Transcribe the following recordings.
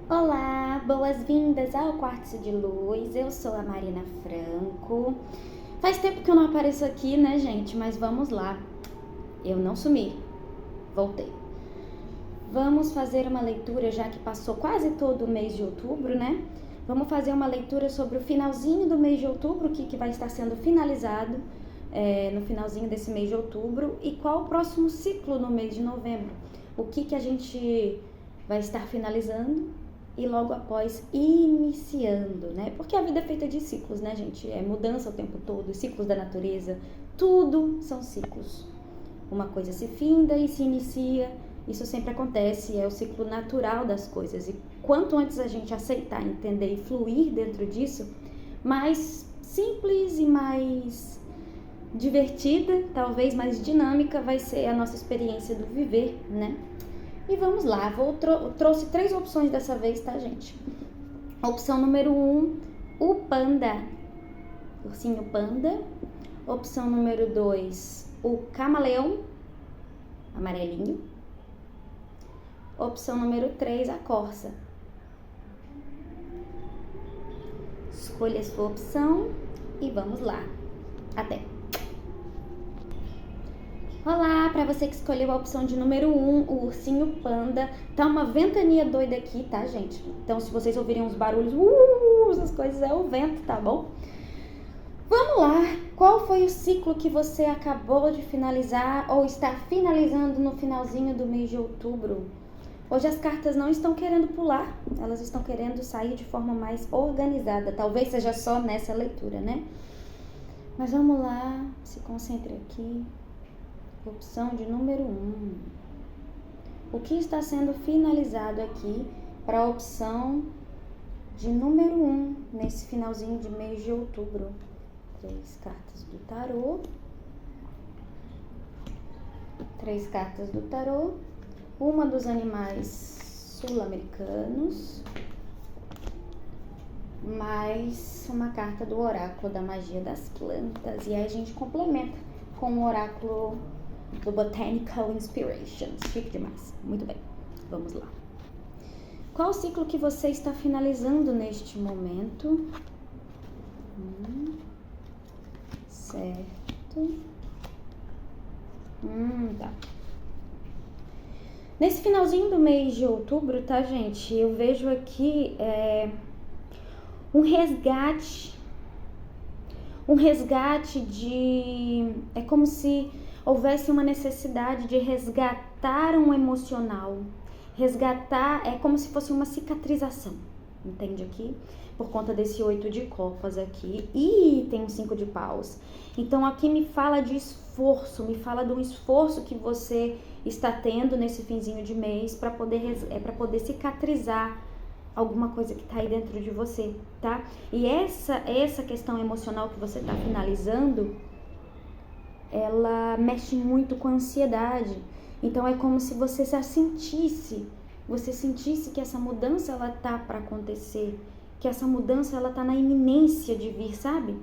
Olá, boas-vindas ao Quartzo de Luz. Eu sou a Marina Franco. Faz tempo que eu não apareço aqui, né, gente? Mas vamos lá. Eu não sumi. Voltei. Vamos fazer uma leitura, já que passou quase todo o mês de outubro, né? Vamos fazer uma leitura sobre o finalzinho do mês de outubro, o que vai estar sendo finalizado no finalzinho desse mês de outubro, e qual o próximo ciclo no mês de novembro. O que a gente vai estar finalizando e logo após iniciando, né? Porque a vida é feita de ciclos, né, gente? É mudança o tempo todo, os ciclos da natureza, tudo são ciclos. Uma coisa se finda e se inicia, isso sempre acontece, é o ciclo natural das coisas. E quanto antes a gente aceitar, entender e fluir dentro disso, mais simples e mais divertida, talvez mais dinâmica vai ser a nossa experiência do viver, né? E vamos lá, trouxe 3 opções dessa vez, tá, gente? Opção número 1, o panda, ursinho panda. Opção número 2, o camaleão, amarelinho. Opção número 3, a corça. Escolha a sua opção e vamos lá. Até! Olá, para você que escolheu a opção de número 1, o ursinho panda. Tá uma ventania doida aqui, tá, gente? Então, se vocês ouvirem uns barulhos, essas coisas é o vento, tá bom? Vamos lá, qual foi o ciclo que você acabou de finalizar ou está finalizando no finalzinho do mês de outubro? Hoje as cartas não estão querendo pular, elas estão querendo sair de forma mais organizada. Talvez seja só nessa leitura, né? Mas vamos lá, se concentre aqui. Opção de número 1. O que está sendo finalizado aqui para a opção de número 1 nesse finalzinho de mês de outubro? 3 cartas do tarô. 3 cartas do tarô. Uma dos animais sul-americanos. Mais uma carta do oráculo da magia das plantas. E aí a gente complementa com o oráculo do Botanical Inspirations. Chique demais. Muito bem. Vamos lá. Qual o ciclo que você está finalizando neste momento? Certo. Tá. Nesse finalzinho do mês de outubro, tá, gente? Eu vejo aqui um resgate de... É como se houvesse uma necessidade de resgatar um emocional. Resgatar é como se fosse uma cicatrização, entende aqui? Por conta desse 8 de copas aqui. E tem um 5 de paus. Então aqui me fala de esforço, me fala de um esforço que você está tendo nesse finzinho de mês para poder cicatrizar alguma coisa que tá aí dentro de você, tá? E essa questão emocional que você tá finalizando, ela mexe muito com a ansiedade. Então é como se você sentisse que essa mudança ela tá para acontecer, que essa mudança ela tá na iminência de vir, sabe?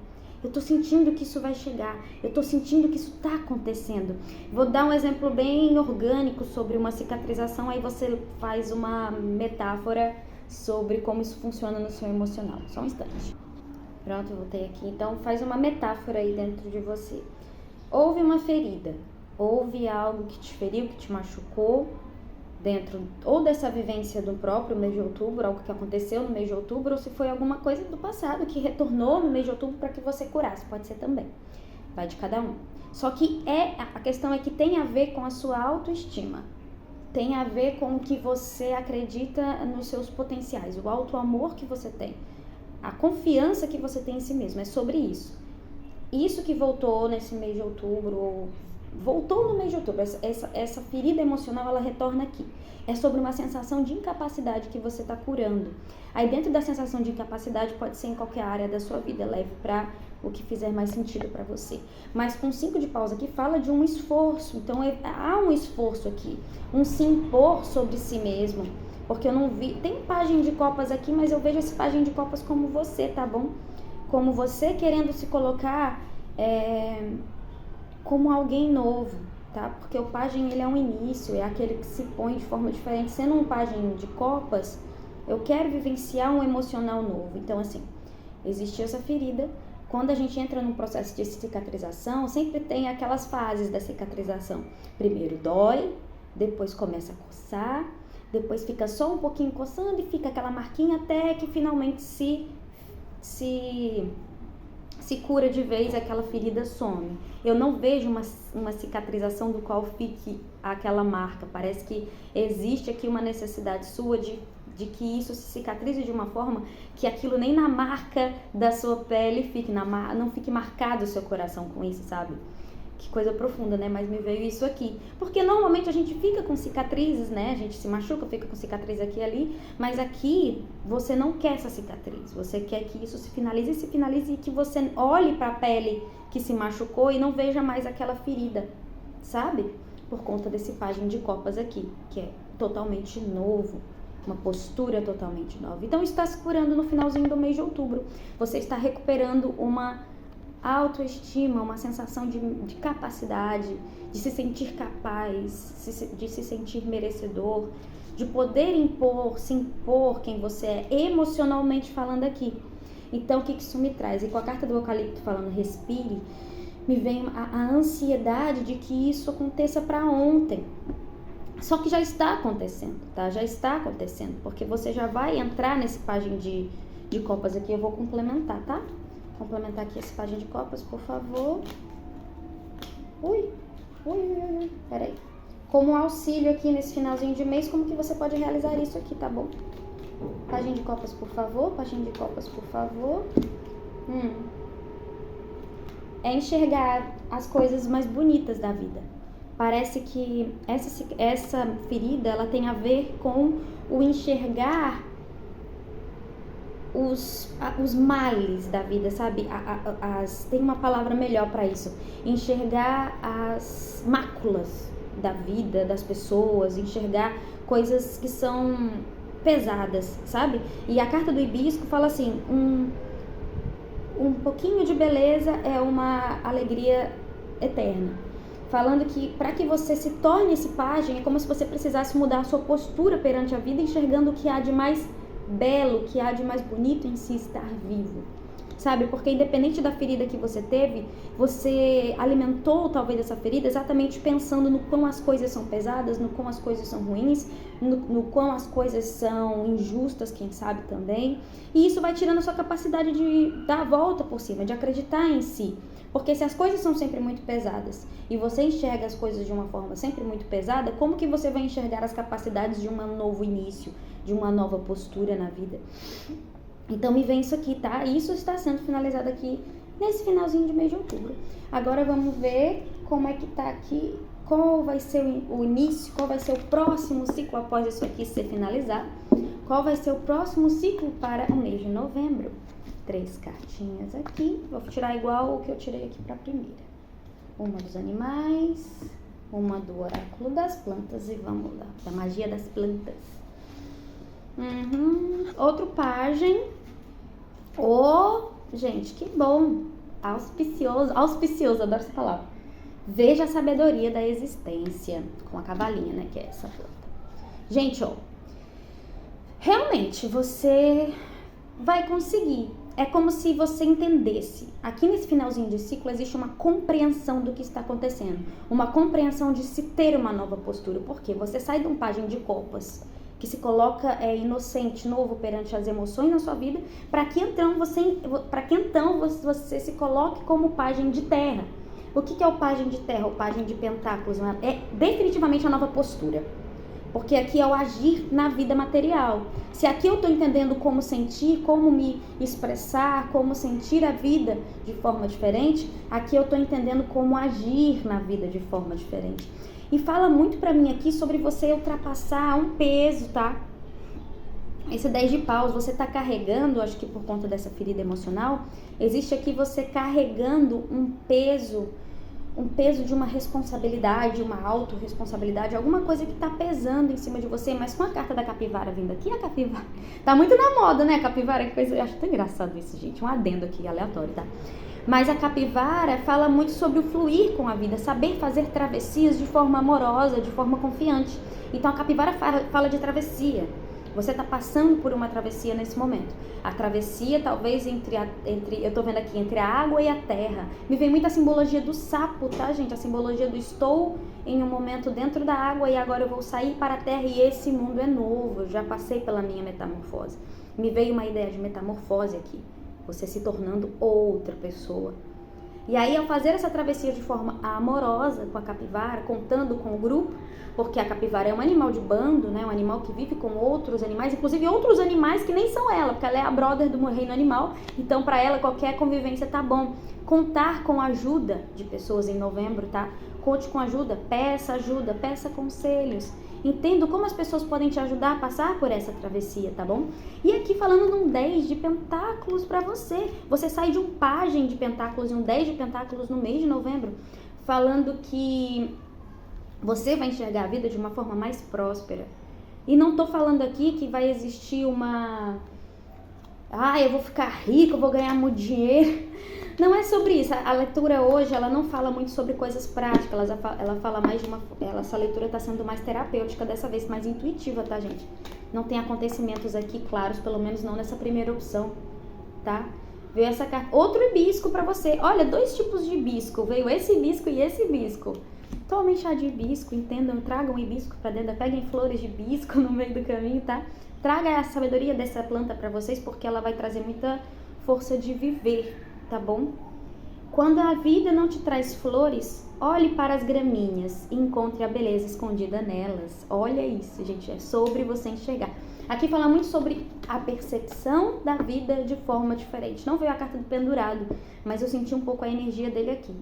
Eu tô sentindo que isso vai chegar, eu tô sentindo que isso tá acontecendo. Vou dar um exemplo bem orgânico sobre uma cicatrização, aí você faz uma metáfora sobre como isso funciona no seu emocional. Só um instante. Pronto, eu voltei aqui. Então faz uma metáfora aí dentro de você. Houve uma ferida, houve algo que te feriu, que te machucou dentro ou dessa vivência do próprio mês de outubro, algo que aconteceu no mês de outubro, ou se foi alguma coisa do passado que retornou no mês de outubro para que você curasse, pode ser também, vai de cada um. Só que a questão é que tem a ver com a sua autoestima, tem a ver com o que você acredita nos seus potenciais, o auto-amor que você tem, a confiança que você tem em si mesmo, é sobre isso. Isso que voltou nesse mês de outubro, ou voltou no mês de outubro, essa ferida emocional, ela retorna aqui. É sobre uma sensação de incapacidade que você está curando. Aí dentro da sensação de incapacidade pode ser em qualquer área da sua vida, leve para o que fizer mais sentido para você. Mas com 5 de paus aqui fala de um esforço, então há um esforço aqui, um se impor sobre si mesmo. Porque eu não vi, tem página de copas aqui, mas eu vejo esse página de copas como você, tá bom? Como você querendo se colocar como alguém novo, tá? Porque o pajem, ele é um início, é aquele que se põe de forma diferente. Sendo um pajem de copas, Eu quero vivenciar um emocional novo. Então, assim, existe essa ferida. Quando a gente entra num processo de cicatrização, sempre tem aquelas fases da cicatrização. Primeiro dói, depois começa a coçar, depois fica só um pouquinho coçando e fica aquela marquinha até que finalmente se cura de vez, aquela ferida some. Eu não vejo uma cicatrização do qual fique aquela marca. Parece que existe aqui uma necessidade sua de que isso se cicatrize de uma forma que aquilo nem na marca da sua pele fique, não fique marcado o seu coração com isso, sabe? Que coisa profunda, né? Mas me veio isso aqui. Porque normalmente a gente fica com cicatrizes, né? A gente se machuca, fica com cicatriz aqui e ali. Mas aqui você não quer essa cicatriz. Você quer que isso se finalize e que você olhe para a pele que se machucou e não veja mais aquela ferida, sabe? Por conta desse pajem de copas aqui, que é totalmente novo. Uma postura totalmente nova. Então está se curando no finalzinho do mês de outubro. Você está recuperando uma autoestima, uma sensação de capacidade, de se sentir capaz, de se sentir merecedor, de poder se impor quem você é, emocionalmente falando aqui. Então, o que isso me traz? E com a carta do eucalipto falando respire, me vem a ansiedade de que isso aconteça para ontem. Só que já está acontecendo, tá? Já está acontecendo, porque você já vai entrar nesse pajem de copas aqui. Eu vou complementar, tá? Complementar aqui esse pajem de copas, por favor. Ui, peraí. Como auxílio aqui nesse finalzinho de mês, como que você pode realizar isso aqui, tá bom? Pajem de copas, por favor. Pajem de copas, por favor. É enxergar as coisas mais bonitas da vida. Parece que essa ferida, ela tem a ver com o enxergar os males da vida, sabe? Tem uma palavra melhor para isso. Enxergar as máculas da vida, das pessoas, enxergar coisas que são pesadas, sabe? E a carta do hibisco fala assim, um pouquinho de beleza é uma alegria eterna. Falando que para que você se torne esse pajem, é como se você precisasse mudar a sua postura perante a vida, enxergando o que há de mais belo, o que há de mais bonito em si estar vivo. Sabe? Porque independente da ferida que você teve, você alimentou talvez essa ferida exatamente pensando no quão as coisas são pesadas, no quão as coisas são ruins, no quão as coisas são injustas, quem sabe também. E isso vai tirando a sua capacidade de dar a volta por cima, de acreditar em si. Porque se as coisas são sempre muito pesadas e você enxerga as coisas de uma forma sempre muito pesada, como que você vai enxergar as capacidades de um novo início, de uma nova postura na vida? Então me vem isso aqui, tá? Isso está sendo finalizado aqui nesse finalzinho de mês de outubro. Agora vamos ver como é que tá aqui, qual vai ser o início, qual vai ser o próximo ciclo após isso aqui ser finalizado. Qual vai ser o próximo ciclo para o mês de novembro? 3 cartinhas aqui, vou tirar igual o que eu tirei aqui para a primeira. Uma dos animais, uma do oráculo das plantas e vamos lá, da magia das plantas. Outro pajem. Gente, que bom. Auspicioso, adoro essa palavra. Veja a sabedoria da existência, com a cavalinha, né, que é essa planta. Gente, realmente você vai conseguir. É como se você entendesse. Aqui nesse finalzinho de ciclo existe uma compreensão do que está acontecendo. Uma compreensão de se ter uma nova postura. Por quê? Você sai de um pajem de copas, que se coloca inocente, novo perante as emoções na sua vida, para que então você se coloque como pajem de terra. O que é o pajem de terra? O pajem de pentáculos? É definitivamente a nova postura. Porque aqui é o agir na vida material. Se aqui eu estou entendendo como sentir, como me expressar, como sentir a vida de forma diferente, aqui eu estou entendendo como agir na vida de forma diferente. E fala muito pra mim aqui sobre você ultrapassar um peso, tá? Esse 10 de paus, você tá carregando, acho que por conta dessa ferida emocional, existe aqui você carregando um peso de uma responsabilidade, uma autorresponsabilidade, alguma coisa que tá pesando em cima de você, mas com a carta da capivara vindo aqui, a capivara tá muito na moda, né? A capivara, que coisa, eu acho tão engraçado isso, gente, um adendo aqui aleatório, tá? Mas a capivara fala muito sobre o fluir com a vida, saber fazer travessias de forma amorosa, de forma confiante. Então a capivara fala de travessia. Você está passando por uma travessia nesse momento. A travessia talvez eu tô vendo aqui, entre a água e a terra. Me vem muito a simbologia do sapo, tá, gente? A simbologia do estou em um momento dentro da água e agora eu vou sair para a terra e esse mundo é novo. Eu já passei pela minha metamorfose. Me veio uma ideia de metamorfose aqui. Você se tornando outra pessoa. E aí, ao fazer essa travessia de forma amorosa com a capivara, contando com o grupo, porque a capivara é um animal de bando, né? Um animal que vive com outros animais, inclusive outros animais que nem são ela, porque ela é a brother do reino animal, então para ela qualquer convivência tá bom. Contar com a ajuda de pessoas em novembro, tá? Conte com ajuda, peça conselhos. Entendo como as pessoas podem te ajudar a passar por essa travessia, tá bom? E aqui falando num 10 de pentáculos pra você. Você sai de um pajem de pentáculos e um 10 de pentáculos no mês de novembro, falando que você vai enxergar a vida de uma forma mais próspera. E não tô falando aqui que vai existir eu vou ficar rico, eu vou ganhar muito dinheiro. Não é sobre isso. A leitura hoje, ela não fala muito sobre coisas práticas, ela fala mais essa leitura está sendo mais terapêutica dessa vez, mais intuitiva, tá, gente? Não tem acontecimentos aqui claros, pelo menos não nessa primeira opção, tá? Veio essa carta, outro hibisco pra você. Olha, 2 tipos de hibisco, veio esse hibisco e esse hibisco. Tomem chá de hibisco, entendam, tragam hibisco pra dentro, peguem flores de hibisco no meio do caminho, tá? Traga a sabedoria dessa planta pra vocês, porque ela vai trazer muita força de viver, tá bom? Quando a vida não te traz flores, olhe para as graminhas e encontre a beleza escondida nelas. Olha isso, gente, é sobre você enxergar. Aqui fala muito sobre a percepção da vida de forma diferente. Não veio a carta do pendurado, mas eu senti um pouco a energia dele aqui.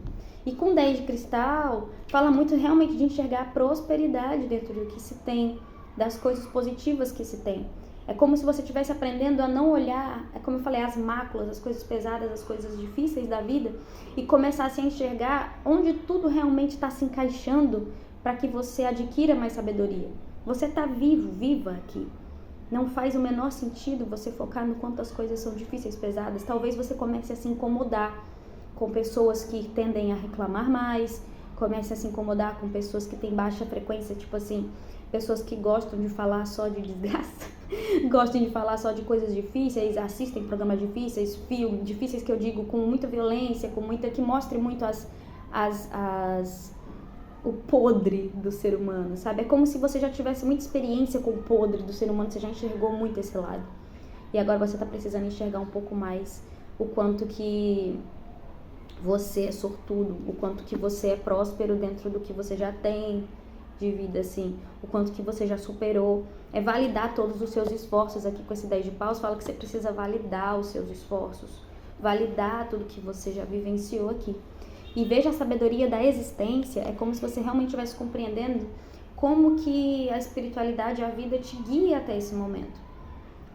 E com 10 de cristal, fala muito realmente de enxergar a prosperidade dentro do que se tem, das coisas positivas que se tem. É como se você estivesse aprendendo a não olhar, é como eu falei, as máculas, as coisas pesadas, as coisas difíceis da vida e começasse a enxergar onde tudo realmente está se encaixando para que você adquira mais sabedoria. Você está vivo, viva aqui. Não faz o menor sentido você focar no quanto as coisas são difíceis, pesadas. Talvez você comece a se incomodar com pessoas que tendem a reclamar mais, comece a se incomodar com pessoas que têm baixa frequência, tipo assim, pessoas que gostam de falar só de desgraça, gostam de falar só de coisas difíceis, assistem programas difíceis, filmes difíceis que eu digo com muita violência, que mostre muito o podre do ser humano, sabe? É como se você já tivesse muita experiência com o podre do ser humano, você já enxergou muito esse lado. E agora você tá precisando enxergar um pouco mais o quanto que você é sortudo, o quanto que você é próspero dentro do que você já tem de vida, assim, o quanto que você já superou. É validar todos os seus esforços. Aqui com esse 10 de paus fala que você precisa validar os seus esforços, validar tudo que você já vivenciou aqui. E veja a sabedoria da existência, é como se você realmente estivesse compreendendo como que a espiritualidade, a vida te guia até esse momento.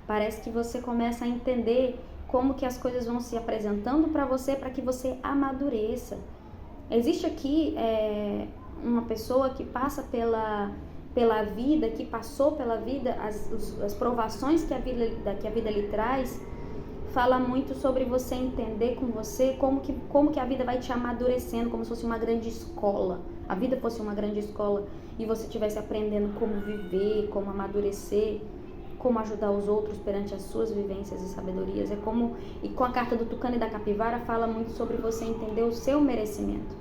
Parece que você começa a entender como que as coisas vão se apresentando para você, para que você amadureça. Existe aqui uma pessoa que passa pela vida, que passou pela vida, as provações que a vida lhe traz, fala muito sobre você entender com você como que a vida vai te amadurecendo, como se fosse uma grande escola. A vida fosse uma grande escola e você estivesse aprendendo como viver, como amadurecer, como ajudar os outros perante as suas vivências e sabedorias. E com a carta do tucano e da capivara fala muito sobre você entender o seu merecimento.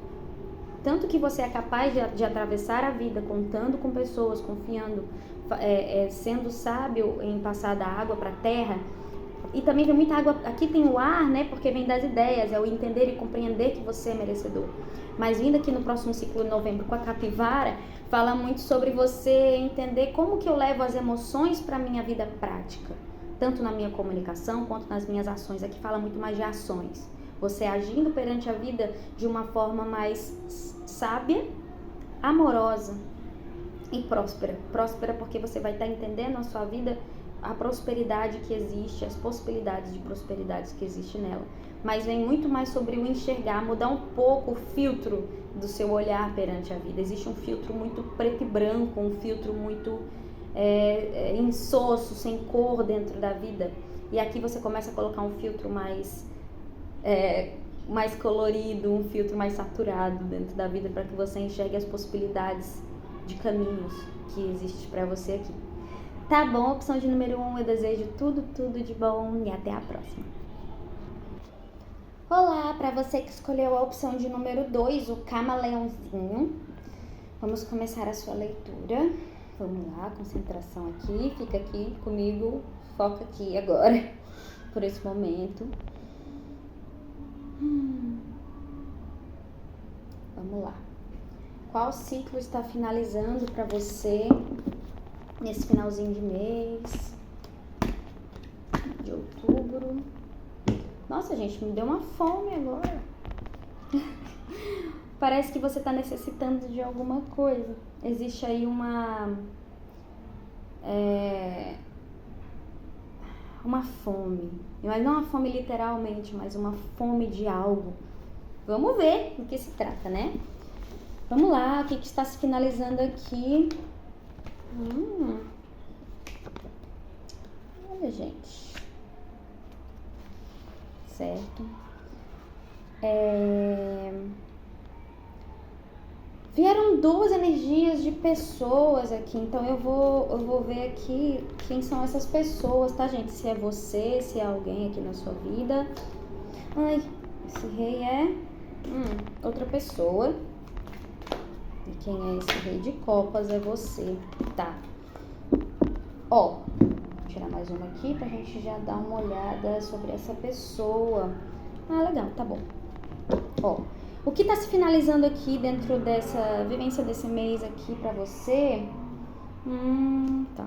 Tanto que você é capaz de atravessar a vida contando com pessoas, confiando, sendo sábio em passar da água para a terra. E também vem muita água, aqui tem o ar, né, porque vem das ideias, é o entender e compreender que você é merecedor. Mas vindo aqui no próximo ciclo de novembro com a capivara, fala muito sobre você entender como que eu levo as emoções para a minha vida prática, tanto na minha comunicação quanto nas minhas ações. Aqui fala muito mais de ações, você agindo perante a vida de uma forma mais sábia, amorosa e próspera. Próspera porque você vai estar entendendo a sua vida, a prosperidade que existe, as possibilidades de prosperidades que existe nela. Mas vem muito mais sobre o enxergar, mudar um pouco o filtro do seu olhar perante a vida. Existe um filtro muito preto e branco, um filtro muito insosso, sem cor dentro da vida. E aqui você começa a colocar um filtro mais colorido, um filtro mais saturado dentro da vida, para que você enxergue as possibilidades de caminhos que existem para você aqui. Tá bom, opção de número 1, eu desejo tudo de bom e até a próxima. Olá, para você que escolheu a opção de número 2, o camaleãozinho. Vamos começar a sua leitura. Vamos lá, concentração aqui, fica aqui comigo, foca aqui agora, por esse momento. Vamos lá. Qual ciclo está finalizando para você nesse finalzinho de mês de outubro? Nossa, gente, me deu uma fome agora. Parece que você está necessitando de alguma coisa. Existe aí uma fome. Mas não uma fome literalmente, mas uma fome de algo. Vamos ver do que se trata, né? Vamos lá, o que está se finalizando aqui? Olha, gente. Certo. Vieram duas energias de pessoas aqui, então eu vou ver aqui quem são essas pessoas, tá, gente? Se é você, se é alguém aqui na sua vida. Ai, esse rei é outra pessoa. E quem é esse rei de copas é você, tá? Ó, vou tirar mais uma aqui pra gente já dar uma olhada sobre essa pessoa. Ah, legal, tá bom. Ó, o que tá se finalizando aqui dentro dessa vivência desse mês aqui pra você? Tá.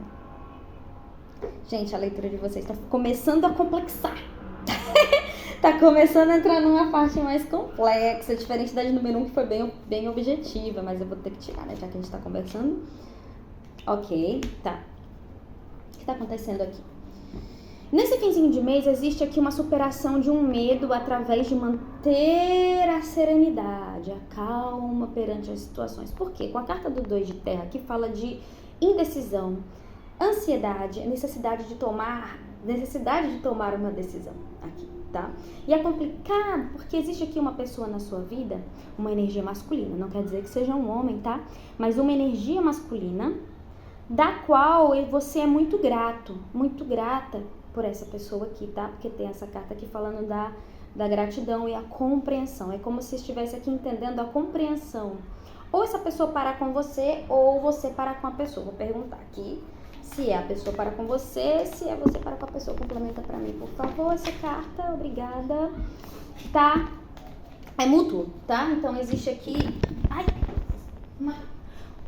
Gente, a leitura de vocês tá começando a complexar. Tá começando a entrar numa parte mais complexa, diferente da de número 1, que foi bem objetiva, mas eu vou ter que tirar, né, já que a gente tá conversando. Ok, tá. O que tá acontecendo aqui? Nesse finzinho de mês, existe aqui uma superação de um medo através de manter a serenidade, a calma perante as situações. Por quê? Com a carta do 2 de terra, que fala de indecisão, ansiedade, necessidade de tomar uma decisão aqui, tá? E é complicado porque existe aqui uma pessoa na sua vida, uma energia masculina, não quer dizer que seja um homem, tá? Mas uma energia masculina, da qual você é muito grata por essa pessoa aqui, tá? Porque tem essa carta aqui falando da gratidão e a compreensão. É como se estivesse aqui entendendo a compreensão. Ou essa pessoa parar com você, ou você parar com a pessoa. Vou perguntar aqui se é a pessoa parar com você, se é você parar com a pessoa. Complementa pra mim, por favor, essa carta. Obrigada. Tá? É mútuo, tá? Então existe aqui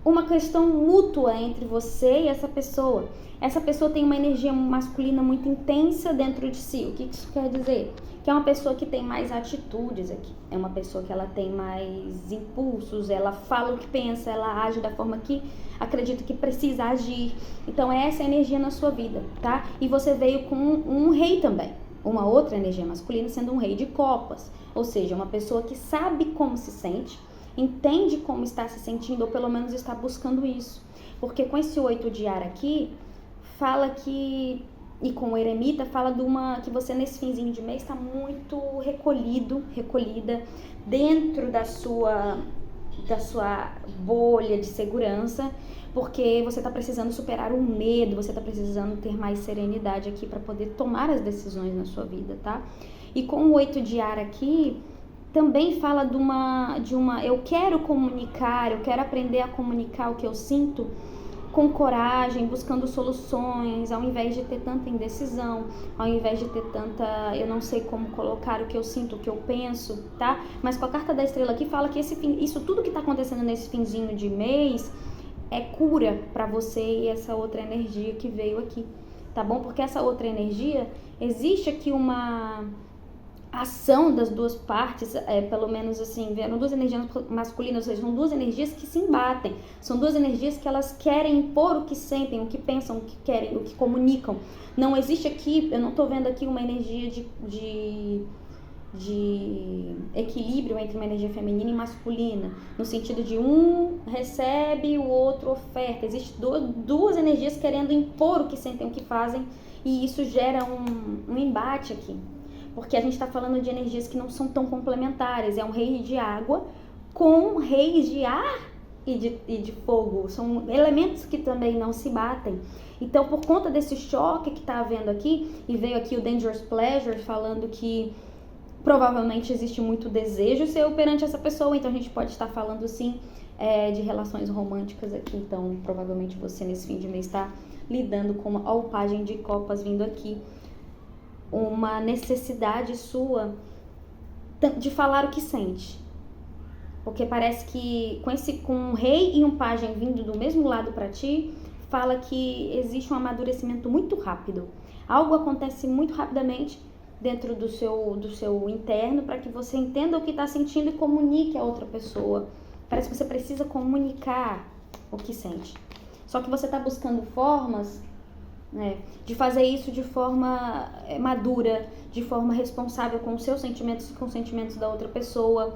uma questão mútua entre você e essa pessoa. Essa pessoa tem uma energia masculina muito intensa dentro de si. O que isso quer dizer? Que é uma pessoa que tem mais atitudes aqui. É uma pessoa que ela tem mais impulsos, ela fala o que pensa, ela age da forma que acredita que precisa agir. Então essa é a energia na sua vida, tá? E você veio com um rei também. Uma outra energia masculina sendo um rei de copas. Ou seja, uma pessoa que sabe como se sente, entende como está se sentindo, ou pelo menos está buscando isso. Porque com esse 8 de ar aqui, fala que, e com o eremita, fala de que você nesse finzinho de mês está muito recolhida dentro da sua bolha de segurança, porque você está precisando superar o medo, você está precisando ter mais serenidade aqui para poder tomar as decisões na sua vida, tá? E com o 8 de ar aqui, também fala eu quero comunicar, eu quero aprender a comunicar o que eu sinto com coragem, buscando soluções, ao invés de ter tanta indecisão, ao invés de ter tanta, eu não sei como colocar o que eu sinto, o que eu penso, tá? Mas com a carta da estrela aqui fala que isso tudo que tá acontecendo nesse finzinho de mês é cura para você e essa outra energia que veio aqui, tá bom? Porque essa outra energia, existe aqui uma ação das duas partes, pelo menos assim, vieram duas energias masculinas, ou seja, são duas energias que se embatem, são duas energias que elas querem impor o que sentem, o que pensam, o que querem, o que comunicam. Não existe aqui, eu não tô vendo aqui uma energia de equilíbrio entre uma energia feminina e masculina, no sentido de um recebe, o outro oferta. Existem duas energias querendo impor o que sentem, o que fazem, e isso gera um embate aqui. Porque a gente está falando de energias que não são tão complementares. É um rei de água com reis de ar e de fogo. São elementos que também não se batem. Então, por conta desse choque que tá havendo aqui, e veio aqui o Dangerous Pleasure falando que provavelmente existe muito desejo seu perante essa pessoa, então a gente pode estar falando sim de relações românticas aqui. Então provavelmente você nesse fim de mês está lidando com a Pajem de Copas vindo aqui, uma necessidade sua de falar o que sente, porque parece que com um rei e um pajem vindo do mesmo lado para ti, fala que existe um amadurecimento muito rápido, algo acontece muito rapidamente dentro do seu interno, para que você entenda o que está sentindo e comunique a outra pessoa. Parece que você precisa comunicar o que sente. Só que você está buscando formas, né, de fazer isso de forma madura, de forma responsável com os seus sentimentos e com os sentimentos da outra pessoa.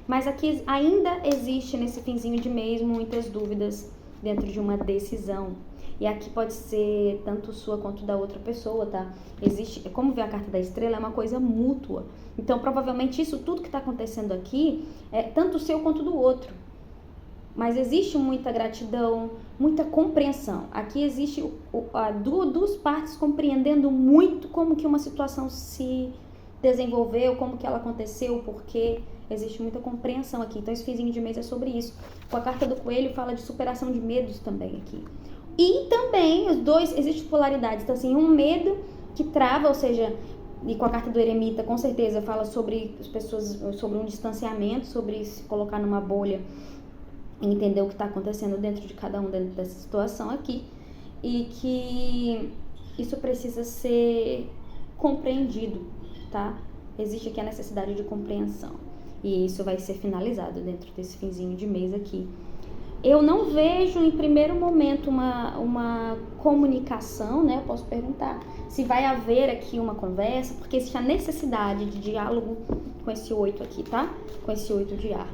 Mas aqui ainda existe nesse finzinho de mês muitas dúvidas dentro de uma decisão. E aqui pode ser tanto sua quanto da outra pessoa, tá? Existe, como vê a carta da estrela, é uma coisa mútua. Então, provavelmente, isso tudo que está acontecendo aqui é tanto seu quanto do outro. Mas existe muita gratidão, muita compreensão. Aqui existe duas partes compreendendo muito como que uma situação se desenvolveu, como que ela aconteceu, porque existe muita compreensão aqui. Então, esse finzinho de mês é sobre isso. Com a carta do coelho, fala de superação de medos também aqui. E também, os dois, existem polaridades. Então, assim, um medo que trava, ou seja, e com a carta do eremita, com certeza, fala sobre as pessoas, sobre um distanciamento, sobre se colocar numa bolha e entender o que está acontecendo dentro de cada um, dentro dessa situação aqui. E que isso precisa ser compreendido, tá? Existe aqui a necessidade de compreensão. E isso vai ser finalizado dentro desse finzinho de mês aqui. Eu não vejo em primeiro momento uma comunicação, né? Eu posso perguntar se vai haver aqui uma conversa, porque existe a necessidade de diálogo com esse 8 aqui, tá? Com esse 8 de ar.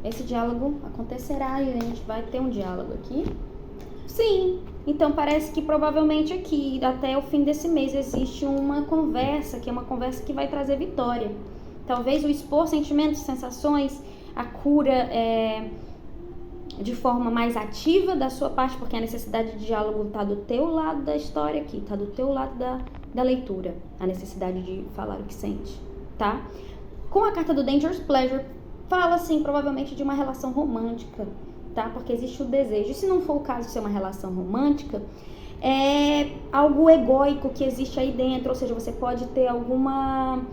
Esse diálogo acontecerá e a gente vai ter um diálogo aqui. Sim, então parece que provavelmente aqui, até o fim desse mês, existe uma conversa, que é uma conversa que vai trazer vitória. Talvez o expor sentimentos, sensações, a cura de forma mais ativa da sua parte, porque a necessidade de diálogo está do teu lado da história aqui, está do teu lado da leitura, a necessidade de falar o que sente, tá? Com a carta do Dangerous Pleasure, fala assim, provavelmente de uma relação romântica, tá? Porque existe o desejo. E se não for o caso de ser uma relação romântica, é algo egóico que existe aí dentro, ou seja, você pode ter alguma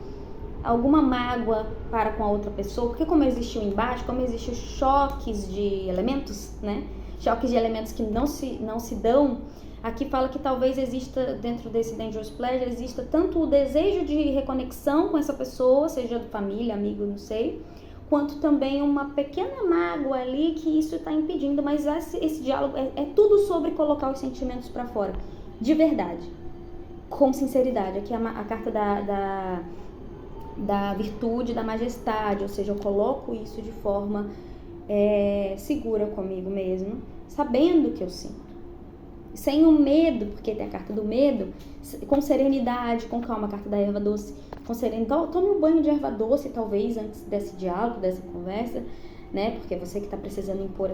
mágoa para com a outra pessoa, porque como existe o embate, como existem os choques de elementos, né? Choques de elementos que não se dão, aqui fala que talvez exista, dentro desse Dangerous Pleasure, exista tanto o desejo de reconexão com essa pessoa, seja de família, amigo, não sei, quanto também uma pequena mágoa ali que isso está impedindo, mas esse diálogo é tudo sobre colocar os sentimentos para fora, de verdade, com sinceridade. Aqui é a carta da virtude, da majestade, ou seja, eu coloco isso de forma segura comigo mesmo, sabendo o que eu sinto, sem o medo, porque tem a carta do medo, com serenidade, com calma, a carta da erva doce, com serenidade. Tome um banho de erva doce, talvez, antes desse diálogo, dessa conversa, né? Porque é você que está precisando impor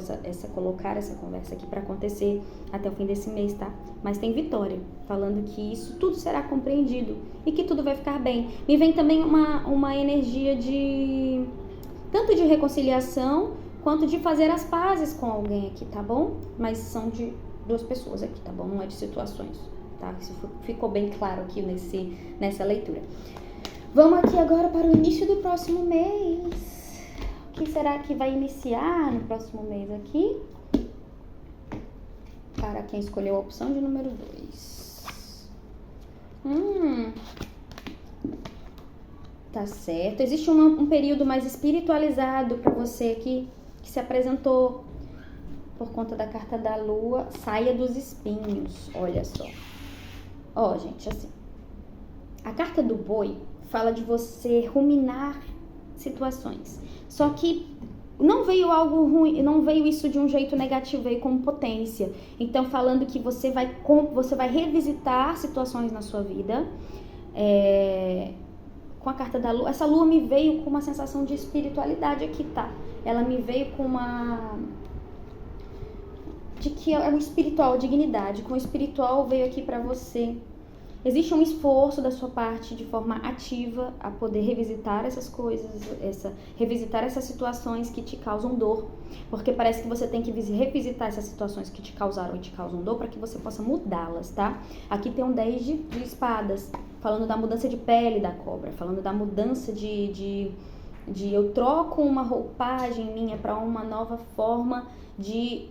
colocar essa conversa aqui para acontecer até o fim desse mês, tá? Mas tem vitória, falando que isso tudo será compreendido e que tudo vai ficar bem. Me vem também uma energia tanto de reconciliação quanto de fazer as pazes com alguém aqui, tá bom? Mas são de duas pessoas aqui, tá bom? Não é de situações, tá? Isso ficou bem claro aqui nessa leitura. Vamos aqui agora para o início do próximo mês. O que será que vai iniciar no próximo mês aqui? Para quem escolheu a opção de número 2. Tá certo. Existe um período mais espiritualizado para você aqui, que se apresentou por conta da carta da lua, saia dos espinhos. Olha só. Ó, gente, assim. A carta do boi fala de você ruminar situações. Só que não veio algo ruim, não veio isso de um jeito negativo, veio com potência. Então, falando que você vai revisitar situações na sua vida. Com a carta da lua, essa lua me veio com uma sensação de espiritualidade aqui, tá? Ela me veio com de que é o espiritual, dignidade. Com o espiritual veio aqui para você. Existe um esforço da sua parte de forma ativa a poder revisitar essas coisas, revisitar essas situações que te causam dor. Porque parece que você tem que revisitar essas situações que te causaram e te causam dor para que você possa mudá-las, tá? Aqui tem um 10 de espadas, falando da mudança de pele da cobra, falando da mudança de eu troco uma roupagem minha para uma nova forma de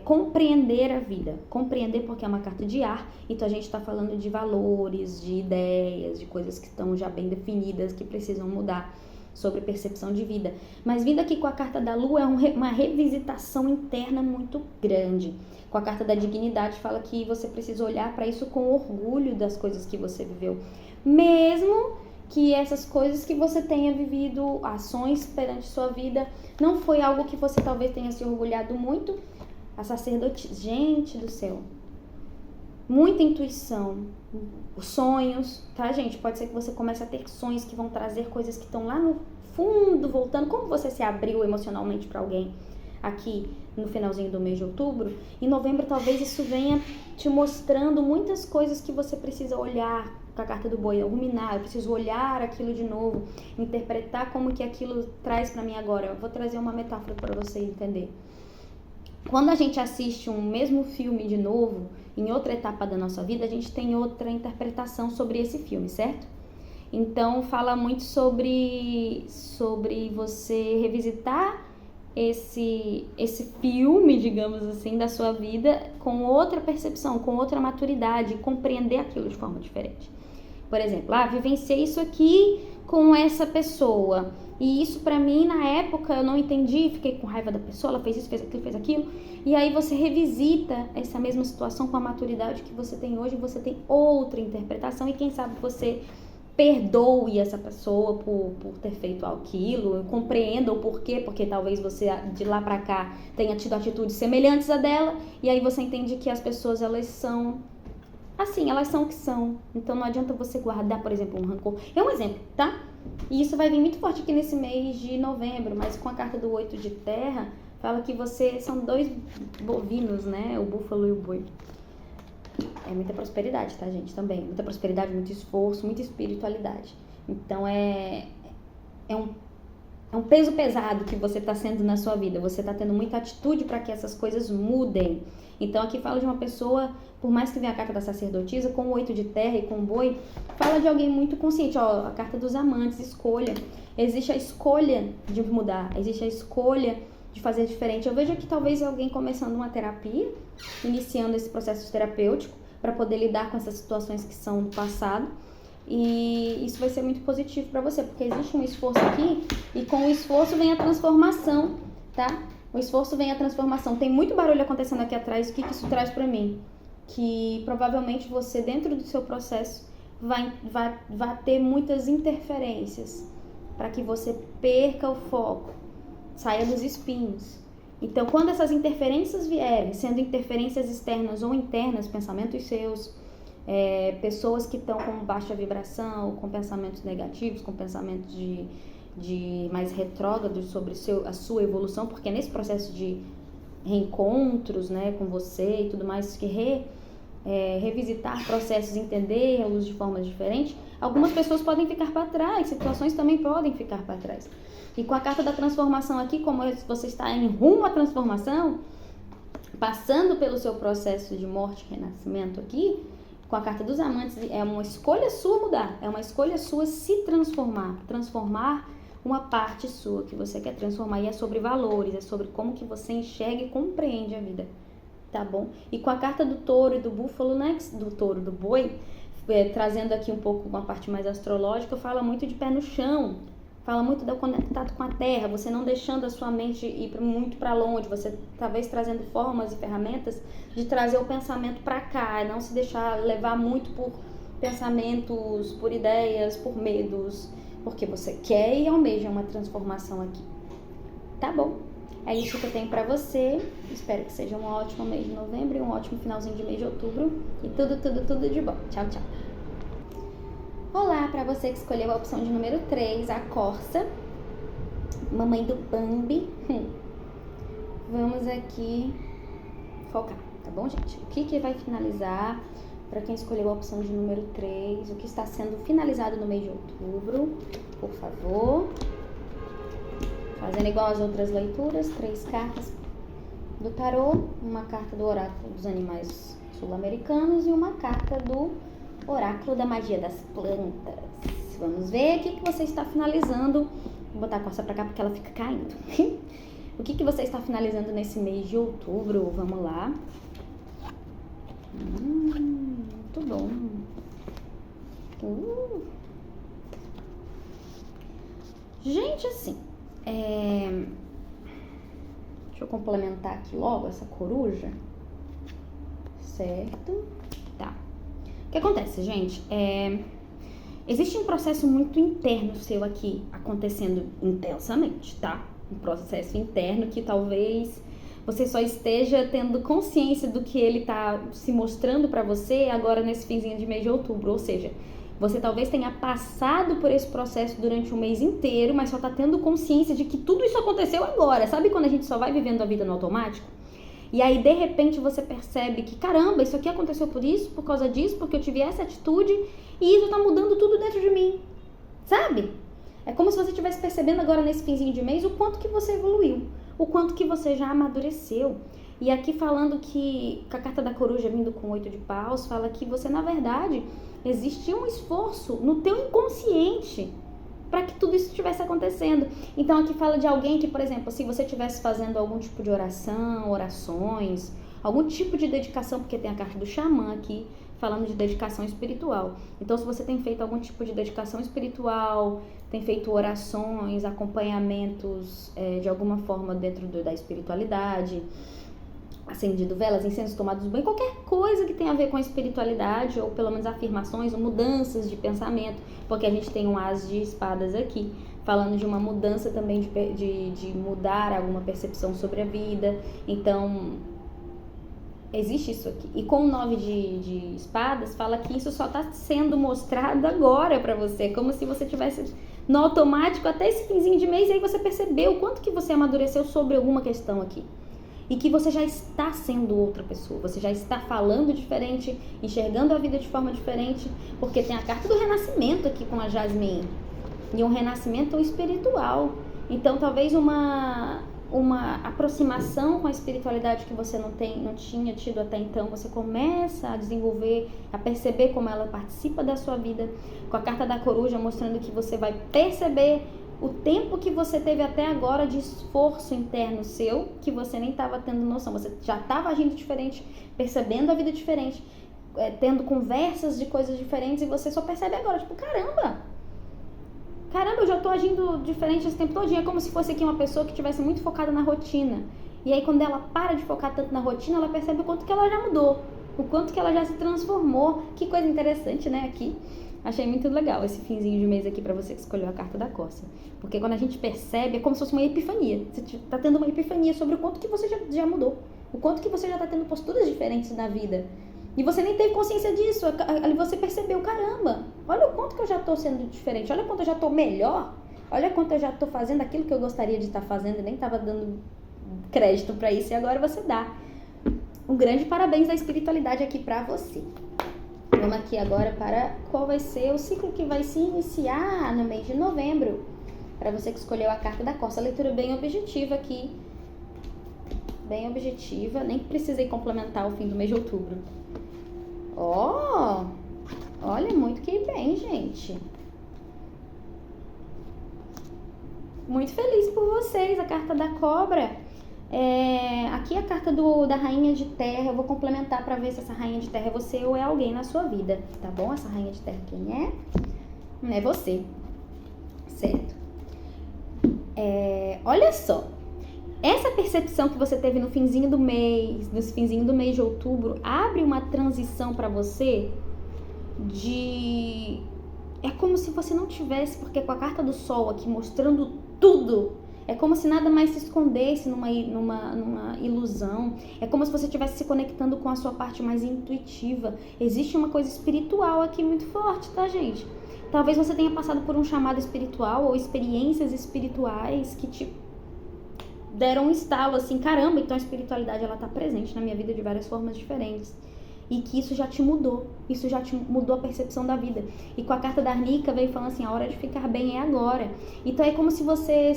compreender a vida. Compreender porque é uma carta de ar, então a gente está falando de valores, de ideias, de coisas que estão já bem definidas, que precisam mudar sobre percepção de vida. Mas vindo aqui com a carta da lua é uma revisitação interna muito grande. Com a carta da dignidade fala que você precisa olhar para isso com orgulho das coisas que você viveu. Mesmo que essas coisas que você tenha vivido, ações perante sua vida, não foi algo que você talvez tenha se orgulhado muito. A sacerdotisa, gente do céu, muita intuição, os sonhos, tá, gente? Pode ser que você comece a ter sonhos que vão trazer coisas que estão lá no fundo, voltando. Como você se abriu emocionalmente para alguém aqui no finalzinho do mês de outubro, em novembro talvez isso venha te mostrando muitas coisas que você precisa olhar. Com a carta do boi, ruminar, eu preciso olhar aquilo de novo, interpretar como que aquilo traz para mim agora. Eu vou trazer uma metáfora para você entender. Quando a gente assiste um mesmo filme de novo, em outra etapa da nossa vida, a gente tem outra interpretação sobre esse filme, certo? Então, fala muito sobre você revisitar esse filme, digamos assim, da sua vida com outra percepção, com outra maturidade, compreender aquilo de forma diferente. Por exemplo, vivenciei isso aqui com essa pessoa. E isso pra mim, na época, eu não entendi, fiquei com raiva da pessoa, ela fez isso, fez aquilo. E aí você revisita essa mesma situação com a maturidade que você tem hoje, você tem outra interpretação e quem sabe você perdoe essa pessoa por ter feito aquilo, compreenda o porquê, porque talvez você de lá pra cá tenha tido atitudes semelhantes a dela, e aí você entende que as pessoas, elas são assim, elas são o que são. Então não adianta você guardar, por exemplo, um rancor. É um exemplo, tá? E isso vai vir muito forte aqui nesse mês de novembro, mas com a carta do 8 de terra, fala que são 2 bovinos, né? O búfalo e o boi. É muita prosperidade, tá, gente? Também. Muita prosperidade, muito esforço, muita espiritualidade. Então é um peso pesado que você está sendo na sua vida. Você está tendo muita atitude para que essas coisas mudem. Então aqui fala de uma pessoa, por mais que venha a carta da sacerdotisa, com o 8 de terra e com o boi, fala de alguém muito consciente. Ó, a carta dos amantes, escolha. Existe a escolha de mudar, existe a escolha de fazer diferente. Eu vejo aqui talvez alguém começando uma terapia, iniciando esse processo terapêutico para poder lidar com essas situações que são do passado. E isso vai ser muito positivo para você, porque existe um esforço aqui e com o esforço vem a transformação, tá? O esforço vem a transformação. Tem muito barulho acontecendo aqui atrás. O que isso traz para mim? Que provavelmente você, dentro do seu processo, vai ter muitas interferências para que você perca o foco, saia dos espinhos. Então, quando essas interferências vierem, sendo interferências externas ou internas, pensamentos seus, pessoas que estão com baixa vibração, com pensamentos negativos, com pensamentos de mais retrógrados sobre a sua evolução, porque nesse processo de reencontros, né, com você e tudo mais, que revisitar processos, entendê-los de forma diferente, algumas pessoas podem ficar para trás, situações também podem ficar para trás. E com a carta da transformação aqui, como você está em rumo à transformação, passando pelo seu processo de morte e renascimento aqui, com a carta dos amantes, é uma escolha sua mudar, é uma escolha sua se transformar uma parte sua que você quer transformar, e é sobre valores, é sobre como que você enxerga e compreende a vida, tá bom? E com a carta do touro e do búfalo, né, do touro, do boi, trazendo aqui um pouco uma parte mais astrológica, fala muito de pé no chão, fala muito do contato com a terra, você não deixando a sua mente ir muito para longe, você talvez trazendo formas e ferramentas de trazer o pensamento para cá, não se deixar levar muito por pensamentos, por ideias, por medos, porque você quer e almeja uma transformação aqui. Tá bom? É isso que eu tenho para você. Espero que seja um ótimo mês de novembro e um ótimo finalzinho de mês de outubro. E tudo de bom. Tchau, tchau. Olá, para você que escolheu a opção de número 3, a Corsa, mamãe do Bambi. Vamos aqui focar, tá bom, gente? O que vai finalizar para quem escolheu a opção de número 3? O que está sendo finalizado no mês de outubro? Por favor. Fazendo igual às outras leituras, 3 cartas do tarô, uma carta do oráculo dos animais sul-americanos e uma carta do oráculo da magia das plantas. Vamos ver o que você está finalizando. Vou botar a coça pra cá porque ela fica caindo. O que você está finalizando nesse mês de outubro? Vamos lá. Muito bom. Gente, assim, deixa eu complementar aqui logo essa coruja. Certo? Tá. O que acontece, gente? Existe um processo muito interno seu aqui acontecendo intensamente, tá? Um processo interno que talvez você só esteja tendo consciência do que ele tá se mostrando pra você agora nesse finzinho de mês de outubro. Ou seja, você talvez tenha passado por esse processo durante o mês inteiro, mas só tá tendo consciência de que tudo isso aconteceu agora. Sabe quando a gente só vai vivendo a vida no automático? E aí, de repente, você percebe que, caramba, isso aqui aconteceu por isso, por causa disso, porque eu tive essa atitude e isso tá mudando tudo dentro de mim, sabe? É como se você estivesse percebendo agora nesse finzinho de mês o quanto que você evoluiu, o quanto que você já amadureceu. E aqui falando que a carta da coruja vindo com 8 de paus, fala que você, na verdade, existe um esforço no teu inconsciente para que tudo isso estivesse acontecendo. Então aqui fala de alguém que, por exemplo, se você estivesse fazendo algum tipo de oração, orações, algum tipo de dedicação, porque tem a carta do xamã aqui, falando de dedicação espiritual. Então se você tem feito algum tipo de dedicação espiritual, tem feito orações, acompanhamentos de alguma forma dentro da espiritualidade, acendido velas, incensos, tomados banho, qualquer coisa que tenha a ver com a espiritualidade, ou pelo menos afirmações ou mudanças de pensamento, porque a gente tem um as de espadas aqui, falando de uma mudança também de mudar alguma percepção sobre a vida. Então, existe isso aqui. E com o 9 de espadas, fala que isso só está sendo mostrado agora pra você, como se você tivesse no automático até esse finzinho de mês, e aí você percebeu o quanto que você amadureceu sobre alguma questão aqui. E que você já está sendo outra pessoa, você já está falando diferente, enxergando a vida de forma diferente, porque tem a carta do renascimento aqui com a Jasmine, e um renascimento espiritual. Então talvez uma aproximação com a espiritualidade que você não tinha tido até então, você começa a desenvolver, a perceber como ela participa da sua vida, com a carta da coruja mostrando que você vai perceber o tempo que você teve até agora de esforço interno seu, que você nem estava tendo noção, você já estava agindo diferente, percebendo a vida diferente, tendo conversas de coisas diferentes, e você só percebe agora, tipo, caramba, eu já tô agindo diferente esse tempo todinho. É como se fosse aqui uma pessoa que estivesse muito focada na rotina, e aí quando ela para de focar tanto na rotina, ela percebe o quanto que ela já mudou, o quanto que ela já se transformou. Que coisa interessante, né, aqui. Achei muito legal esse finzinho de mês aqui pra você que escolheu a carta da coça. Porque quando a gente percebe, é como se fosse uma epifania. Você tá tendo uma epifania sobre o quanto que você já mudou. O quanto que você já tá tendo posturas diferentes na vida. E você nem teve consciência disso. Ali você percebeu, caramba, olha o quanto que eu já tô sendo diferente. Olha o quanto eu já tô melhor. Olha quanto eu já tô fazendo aquilo que eu gostaria de estar fazendo e nem tava dando crédito pra isso. E agora você dá. Um grande parabéns da espiritualidade aqui pra você. Vamos aqui agora para qual vai ser o ciclo que vai se iniciar no mês de novembro. Para você que escolheu a carta da coça. Leitura bem objetiva aqui. Bem objetiva. Nem precisei complementar o fim do mês de outubro. Olha, muito que bem, gente. Muito feliz por vocês. A carta da cobra. Aqui a carta da rainha de terra. Eu vou complementar para ver se essa rainha de terra é você ou é alguém na sua vida, tá bom? Essa rainha de terra quem é? É você, certo? Olha só, essa percepção que você teve no finzinho do mês de outubro, abre uma transição para você é como se você não tivesse, porque com a carta do sol aqui mostrando tudo, é como se nada mais se escondesse numa ilusão. É como se você estivesse se conectando com a sua parte mais intuitiva. Existe uma coisa espiritual aqui muito forte, tá, gente? Talvez você tenha passado por um chamado espiritual ou experiências espirituais que te deram um estalo assim, caramba, então a espiritualidade ela tá presente na minha vida de várias formas diferentes. E que isso já te mudou, isso já te mudou a percepção da vida. E com a carta da Arnica veio falando assim, a hora de ficar bem é agora. Então é como se você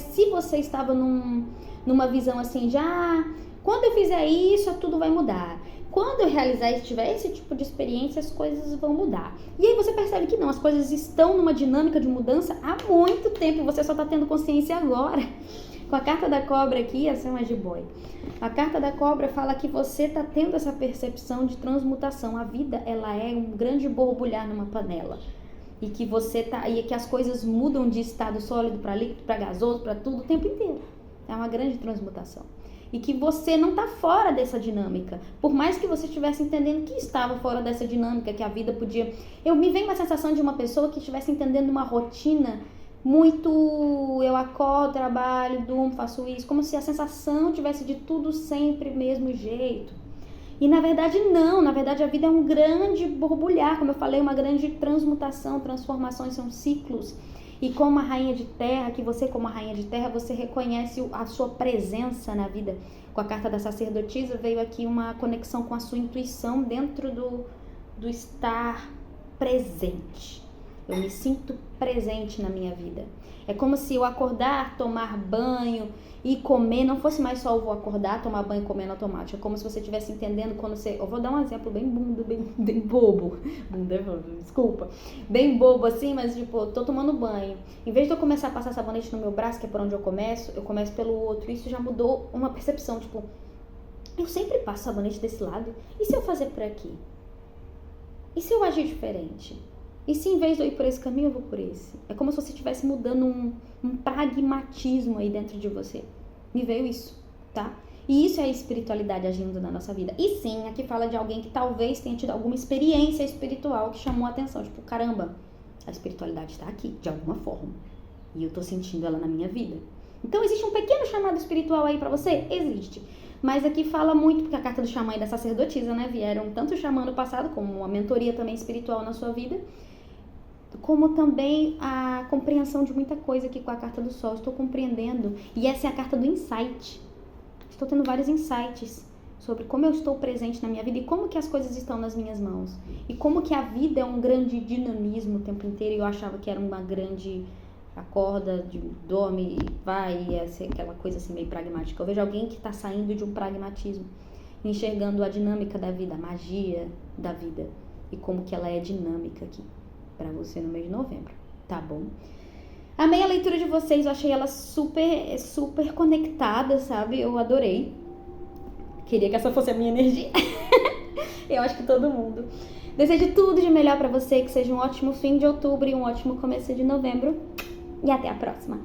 estava numa visão assim, já, quando eu fizer isso, tudo vai mudar. Quando eu realizar e tiver esse tipo de experiência, as coisas vão mudar. E aí você percebe que não, as coisas estão numa dinâmica de mudança há muito tempo, você só tá tendo consciência agora. Com a carta da cobra aqui, essa é uma jiboia. A carta da cobra fala que você tá tendo essa percepção de transmutação. A vida, ela é um grande borbulhar numa panela. E que e que as coisas mudam de estado sólido para líquido, para gasoso, para tudo o tempo inteiro. É uma grande transmutação. E que você não tá fora dessa dinâmica. Por mais que você estivesse entendendo que estava fora dessa dinâmica, que a vida podia... Me vem uma sensação de uma pessoa que estivesse entendendo uma rotina muito, eu acordo, trabalho, durmo, faço isso, como se a sensação tivesse de tudo sempre mesmo jeito. E na verdade não, na verdade a vida é um grande borbulhar, como eu falei, uma grande transmutação, transformações são ciclos. E como a rainha de terra, que você como a rainha de terra, você reconhece a sua presença na vida. Com a carta da sacerdotisa veio aqui uma conexão com a sua intuição dentro do estar presente. Eu me sinto presente na minha vida. É como se eu acordar, tomar banho e comer não fosse mais só eu vou acordar, tomar banho e comer no automático. É como se você estivesse entendendo quando você... Eu vou dar um exemplo bem bobo. Desculpa. Bem bobo assim, mas tipo, eu tô tomando banho. Em vez de eu começar a passar sabonete no meu braço, que é por onde eu começo pelo outro. Isso já mudou uma percepção, tipo... Eu sempre passo sabonete desse lado. E se eu fazer por aqui? E se eu agir diferente? E se em vez de eu ir por esse caminho, eu vou por esse? É como se você estivesse mudando um pragmatismo aí dentro de você. Me veio isso, tá? E isso é a espiritualidade agindo na nossa vida. E sim, aqui fala de alguém que talvez tenha tido alguma experiência espiritual que chamou a atenção. Tipo, caramba, a espiritualidade está aqui, de alguma forma. E eu tô sentindo ela na minha vida. Então, existe um pequeno chamado espiritual aí pra você? Existe. Mas aqui fala muito, porque a carta do xamã e da sacerdotisa, né? Vieram tanto o xamã no passado, como uma mentoria também espiritual na sua vida, como também a compreensão de muita coisa aqui com a carta do sol. Estou compreendendo. E essa é a carta do insight. Estou tendo vários insights sobre como eu estou presente na minha vida e como que as coisas estão nas minhas mãos. E como que a vida é um grande dinamismo o tempo inteiro. E eu achava que era uma grande... Acorda, dorme, vai, ia ser aquela coisa assim meio pragmática. Eu vejo alguém que está saindo de um pragmatismo, enxergando a dinâmica da vida, a magia da vida. E como que ela é dinâmica aqui pra você no mês de novembro, tá bom? Amei a leitura de vocês, eu achei ela super conectada, sabe? Eu adorei. Queria que essa fosse a minha energia. Eu acho que todo mundo. Desejo tudo de melhor pra você, que seja um ótimo fim de outubro e um ótimo começo de novembro. E até a próxima.